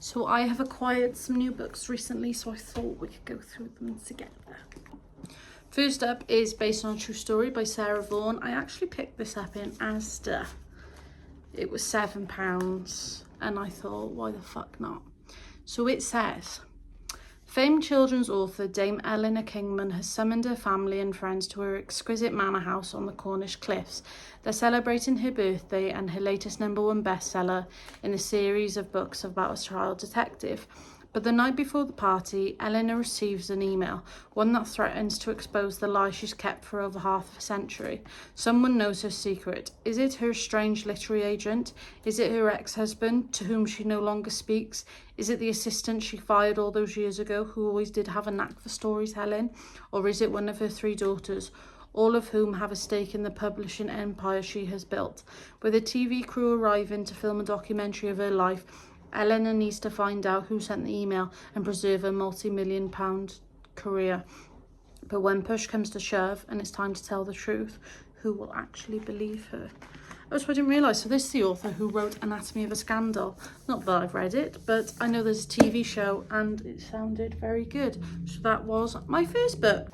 So I have acquired some new books recently, so I thought we could go through them together. First up is Based on a True Story by Sarah Vaughan. I actually picked this up in Asda. It was £7 and I thought, why the fuck not? So it says, famed children's author Dame Eleanor Kingman has summoned her family and friends to her exquisite manor house on the Cornish cliffs. They're celebrating her birthday and her latest #1 bestseller in a series of books about a child detective. But the night before the party, Eleanor receives an email, one that threatens to expose the lie she's kept for over half a century. Someone knows her secret. Is it her strange literary agent? Is it her ex-husband, to whom she no longer speaks? Is it the assistant she fired all those years ago, who always did have a knack for storytelling? Or is it one of her 3 daughters, all of whom have a stake in the publishing empire she has built? With a TV crew arriving to film a documentary of her life, Eleanor needs to find out who sent the email and preserve her multi-million-pound career. But when push comes to shove and it's time to tell the truth, who will actually believe her? Oh, so I didn't realise. So this is the author who wrote Anatomy of a Scandal. Not that I've read it, but I know there's a TV show and it sounded very good. So that was my first book.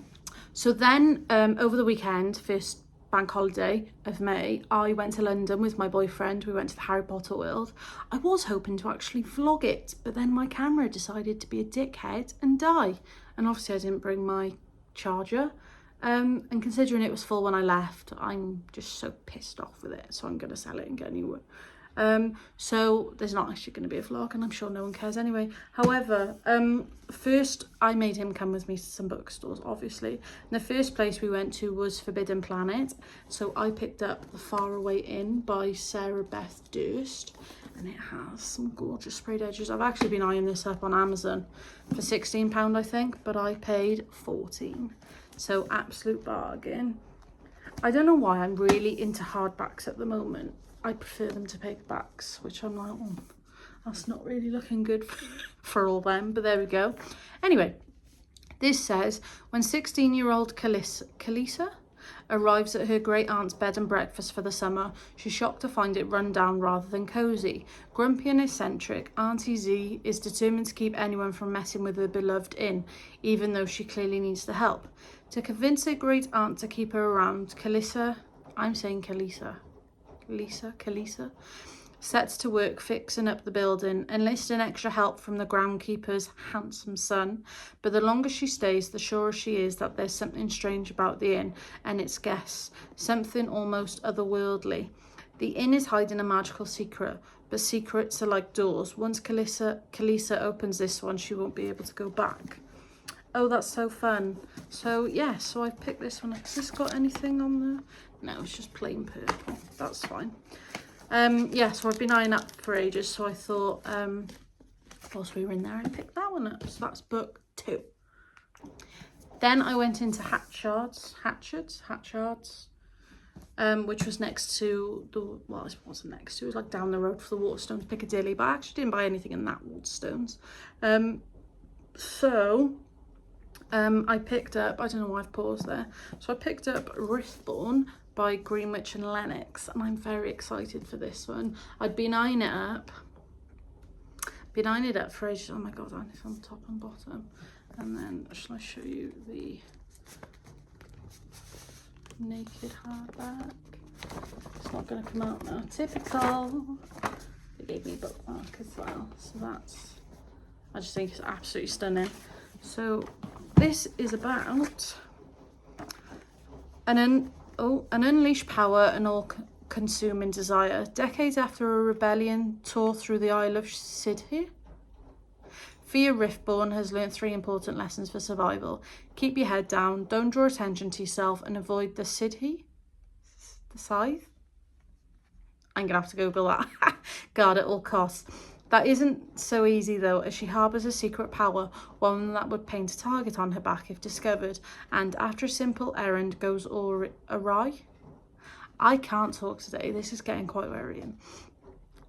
So then over the weekend, first bank holiday of May, I went to London with my boyfriend. We went to the Harry Potter world. I was hoping to actually vlog it, but then my camera decided to be a dickhead and die. And obviously I didn't bring my charger. And considering it was full when I left, I'm just so pissed off with it. So I'm going to sell it and get a new one. So there's not actually going to be a vlog, and I'm sure no one cares anyway. However, first I made him come with me to some bookstores, obviously. And the first place we went to was Forbidden Planet. So I picked up The Faraway Inn by Sarah Beth Durst, and it has some gorgeous sprayed edges. I've actually been eyeing this up on Amazon for £16, I think, but I paid £14. So absolute bargain. I don't know why I'm really into hardbacks at the moment. I prefer them to paperbacks, which I'm like, oh, that's not really looking good for all them, but there we go. Anyway, this says, when 16-year-old Kalisa arrives at her great-aunt's bed and breakfast for the summer, she's shocked to find it run down rather than cosy. Grumpy and eccentric, Auntie Z is determined to keep anyone from messing with her beloved inn, even though she clearly needs the help. To convince her great-aunt to keep her around, Kalisa sets to work fixing up the building, enlisting extra help from the groundskeeper's handsome son. But the longer she stays, the surer she is that there's something strange about the inn and its guests, something almost otherworldly. The inn is hiding a magical secret, but secrets are like doors. Once Kalisa opens this one, she won't be able to go back. Oh, that's so fun. So yeah, so I've picked this one. Has this got anything on there? No, it's just plain purple. That's fine. Yeah, so I've been eyeing up for ages, so I thought whilst we were in there, I picked that one up. So that's book 2. Then I went into Hatchards, which was next to the, well, it wasn't next to, it was like down the road for the Waterstones, Piccadilly, but I actually didn't buy anything in that Waterstones. I picked up, I don't know why I've paused there, so I picked up Rithborn by Greenwich and Lennox, and I'm very excited for this one. I'd been eyeing it up for ages. Oh my god, and it's on top and bottom. And then, shall I show you the naked hardback? It's not going to come out now. Typical. They gave me a bookmark as well, so that's, I just think it's absolutely stunning. So this is about an unleashed power and all-consuming desire. Decades after a rebellion tore through the Isle of Sidhe, Fia Rithborn has learnt 3 important lessons for survival. Keep your head down, don't draw attention to yourself, and avoid the Sidhe? The scythe? I'm going to have to Google that. Guard at all costs. That isn't so easy though, as she harbours a secret power, one that would paint a target on her back if discovered, and after a simple errand goes awry. I can't talk today, this is getting quite worrying.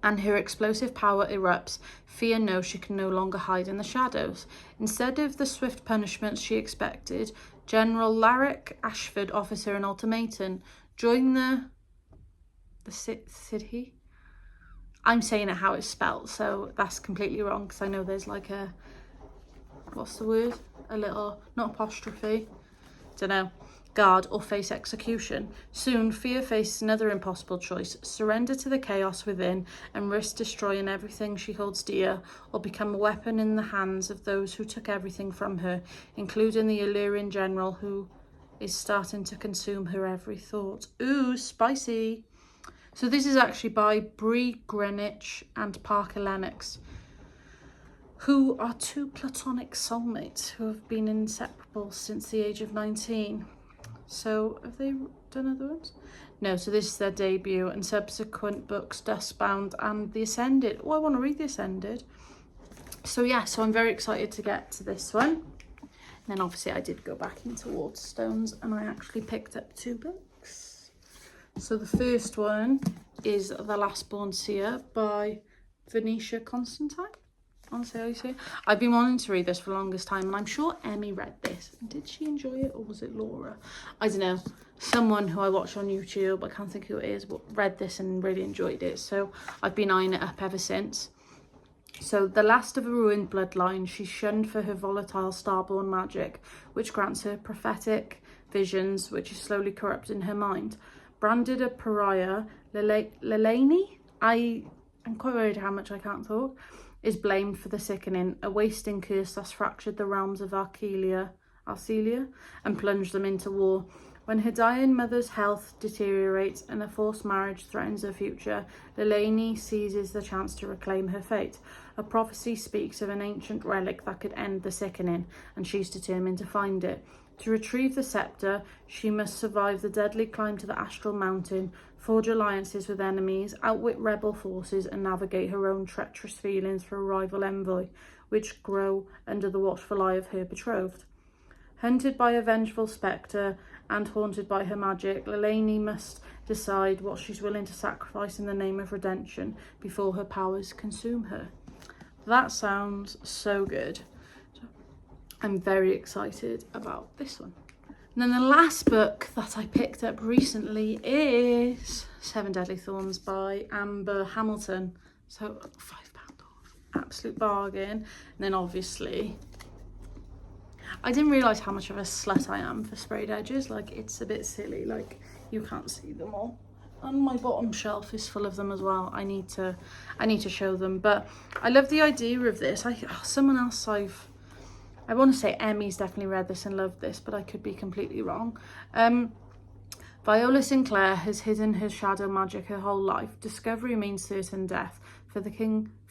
And her explosive power erupts. Fia knows she can no longer hide in the shadows. Instead of the swift punishments she expected, General Larrick Ashford offers her an ultimatum. Join the Sidhe? I'm saying it how it's spelt, so that's completely wrong, because I know there's like a, what's the word? A little, not apostrophe, don't know, guard or face execution. Soon, Fia faces another impossible choice: surrender to the chaos within and risk destroying everything she holds dear, or become a weapon in the hands of those who took everything from her, including the alluring general who is starting to consume her every thought. Ooh, spicy. So this is actually by Bree Greenwich and Parker Lennox, who are two platonic soulmates who have been inseparable since the age of 19. So have they done other ones? No, so this is their debut, and subsequent books, Dustbound and The Ascended. Oh, I want to read The Ascended. So yeah, so I'm very excited to get to this one. And then obviously I did go back into Waterstones and I actually picked up 2 books. So the first one is The Last Born Seer by Venetia Constantine. Honestly, how you say it? I've been wanting to read this for the longest time, and I'm sure Emmy read this. Did she enjoy it, or was it Laura? I don't know. Someone who I watch on YouTube, I can't think who it is, but read this and really enjoyed it. So I've been eyeing it up ever since. So, the last of a ruined bloodline, she's shunned for her volatile starborn magic, which grants her prophetic visions, which is slowly corrupting her mind. Branded a pariah, Lelani, I'm quite worried how much I can't talk, is blamed for the sickening, a wasting curse thus fractured the realms of Arcelia, and plunged them into war. When her dying mother's health deteriorates and a forced marriage threatens her future, Lelani seizes the chance to reclaim her fate. A prophecy speaks of an ancient relic that could end the sickening, and she's determined to find it. To retrieve the scepter, she must survive the deadly climb to the Astral Mountain, forge alliances with enemies, outwit rebel forces, and navigate her own treacherous feelings for a rival envoy, which grow under the watchful eye of her betrothed. Hunted by a vengeful spectre and haunted by her magic, Lelani must decide what she's willing to sacrifice in the name of redemption before her powers consume her. That sounds so good. I'm very excited about this one. And then the last book that I picked up recently is Seven Deadly Thorns by Amber Hamilton. So £5 off, absolute bargain. And then obviously, I didn't realise how much of a slut I am for sprayed edges. Like, it's a bit silly, like you can't see them all. And my bottom shelf is full of them as well. I need to show them. But I love the idea of this. Someone else I want to say Emmy's definitely read this and loved this, but I could be completely wrong. Viola Sinclair has hidden her shadow magic her whole life. Discovery means certain death. For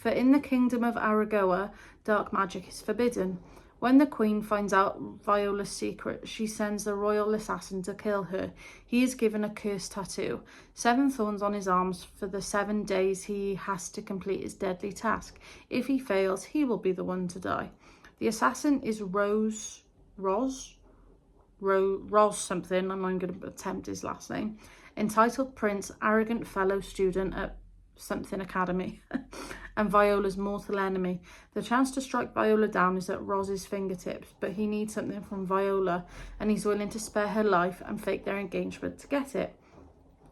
in the kingdom of Aragoa, dark magic is forbidden. When the queen finds out Viola's secret, she sends the royal assassin to kill her. He is given a cursed tattoo, 7 thorns on his arms for the 7 days he has to complete his deadly task. If he fails, he will be the one to die. The assassin is Roz something, I'm not going to attempt his last name. Entitled Prince, arrogant fellow student at something academy, and Viola's mortal enemy. The chance to strike Viola down is at Roz's fingertips, but he needs something from Viola, and he's willing to spare her life and fake their engagement to get it.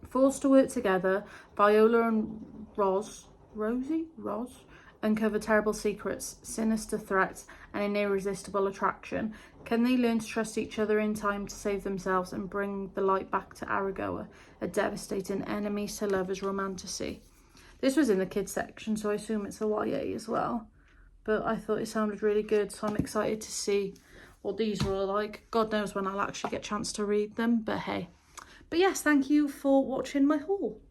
Forced to work together, Viola and Roz uncover terrible secrets, sinister threats, and an irresistible attraction. Can they learn to trust each other in time to save themselves and bring the light back to Aragoa, a devastating enemies to lovers romantasy? This was in the kids section, so I assume it's a YA as well. But I thought it sounded really good, so I'm excited to see what these were like. God knows when I'll actually get a chance to read them, but hey. But yes, thank you for watching my haul.